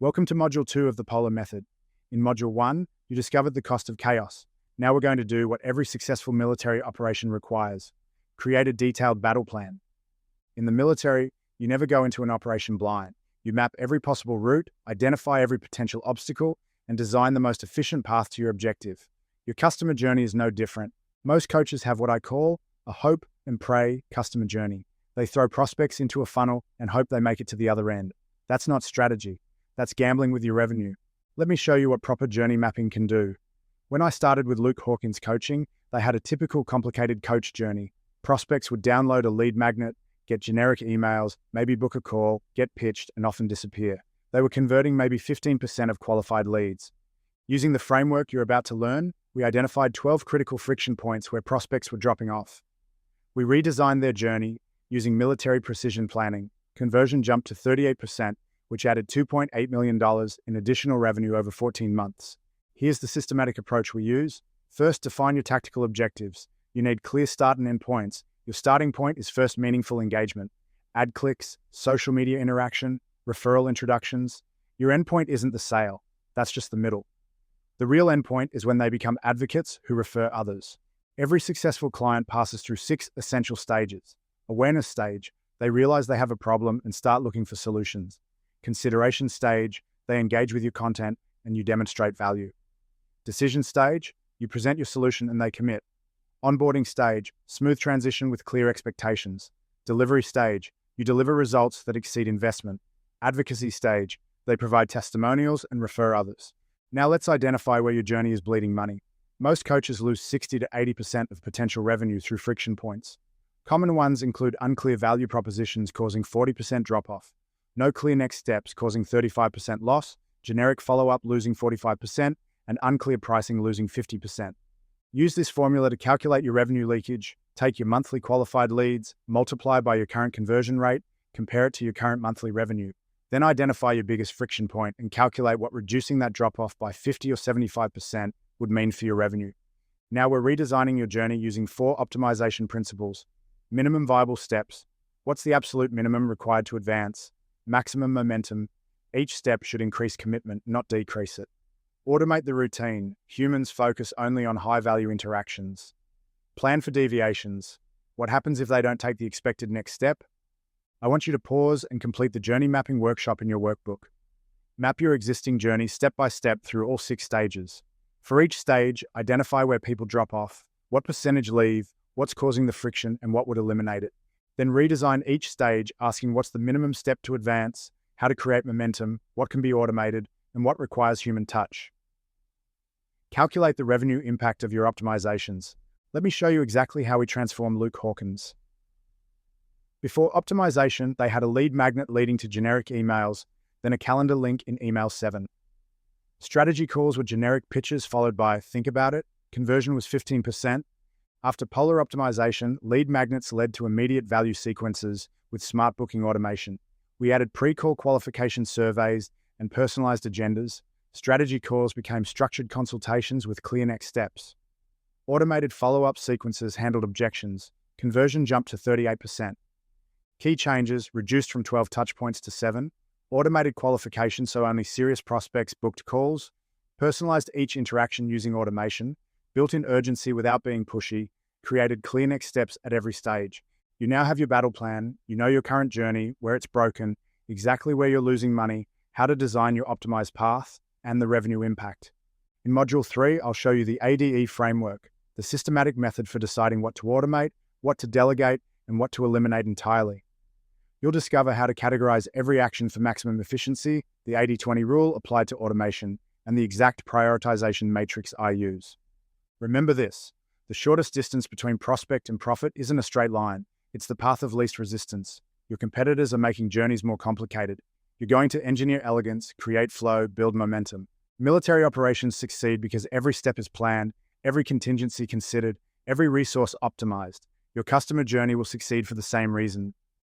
Welcome to Module 2 of the POLR method. In Module 1, you discovered the cost of chaos. Now we're going to do what every successful military operation requires: create a detailed battle plan. In the military, you never go into an operation blind. You map every possible route, identify every potential obstacle, and design the most efficient path to your objective. Your customer journey is no different. Most coaches have what I call a hope and pray customer journey. They throw prospects into a funnel and hope they make it to the other end. That's not strategy. That's gambling with your revenue. Let me show you what proper journey mapping can do. When I started with Luke Hawkins coaching, they had a typical complicated coach journey. Prospects would download a lead magnet, get generic emails, maybe book a call, get pitched, and often disappear. They were converting maybe 15% of qualified leads. Using the framework you're about to learn, we identified 12 critical friction points where prospects were dropping off. We redesigned their journey using military precision planning. Conversion jumped to 38%, which added $2.8 million in additional revenue over 14 months. Here's the systematic approach we use. First, define your tactical objectives. You need clear start and end points. Your starting point is first meaningful engagement. Ad clicks, social media interaction, referral introductions. Your endpoint isn't the sale. That's just the middle. The real endpoint is when they become advocates who refer others. Every successful client passes through 6 essential stages. Awareness stage, they realize they have a problem and start looking for solutions. Consideration stage, they engage with your content and you demonstrate value. Decision stage, you present your solution and they commit. Onboarding stage, smooth transition with clear expectations. Delivery stage, you deliver results that exceed investment. Advocacy stage, they provide testimonials and refer others. Now let's identify where your journey is bleeding money. Most coaches lose 60 to 80% of potential revenue through friction points. Common ones include unclear value propositions causing 40% drop-off, no clear next steps causing 35% loss, generic follow-up losing 45%, and unclear pricing losing 50%. Use this formula to calculate your revenue leakage. Take your monthly qualified leads, multiply by your current conversion rate, compare it to your current monthly revenue. Then identify your biggest friction point and calculate what reducing that drop-off by 50 or 75% would mean for your revenue. Now we're redesigning your journey using 4 optimization principles. Minimum viable steps. What's the absolute minimum required to advance? Maximum momentum. Each step should increase commitment, not decrease it. Automate the routine. Humans focus only on high-value interactions. Plan for deviations. What happens if they don't take the expected next step? I want you to pause and complete the journey mapping workshop in your workbook. Map your existing journey step by step through all 6 stages. For each stage, identify where people drop off, what percentage leave, what's causing the friction, and what would eliminate it. Then redesign each stage, asking what's the minimum step to advance, how to create momentum, what can be automated, and what requires human touch. Calculate the revenue impact of your optimizations. Let me show you exactly how we transform Luke Hawkins. Before optimization, they had a lead magnet leading to generic emails, then a calendar link in email 7. Strategy calls were generic pitches followed by think about it. Conversion was 15%. After POLR optimization, lead magnets led to immediate value sequences with smart booking automation. We added pre-call qualification surveys and personalized agendas. Strategy calls became structured consultations with clear next steps. Automated follow-up sequences handled objections. Conversion jumped to 38%. Key changes reduced from 12 touchpoints to 7. Automated qualification so only serious prospects booked calls. Personalized each interaction using automation. Built-in urgency without being pushy, created clear next steps at every stage. You now have your battle plan, you know your current journey, where it's broken, exactly where you're losing money, how to design your optimized path, and the revenue impact. In Module 3, I'll show you the ADE framework, the systematic method for deciding what to automate, what to delegate, and what to eliminate entirely. You'll discover how to categorize every action for maximum efficiency, the 80-20 rule applied to automation, and the exact prioritization matrix I use. Remember this, the shortest distance between prospect and profit isn't a straight line. It's the path of least resistance. Your competitors are making journeys more complicated. You're going to engineer elegance, create flow, build momentum. Military operations succeed because every step is planned, every contingency considered, every resource optimized. Your customer journey will succeed for the same reason.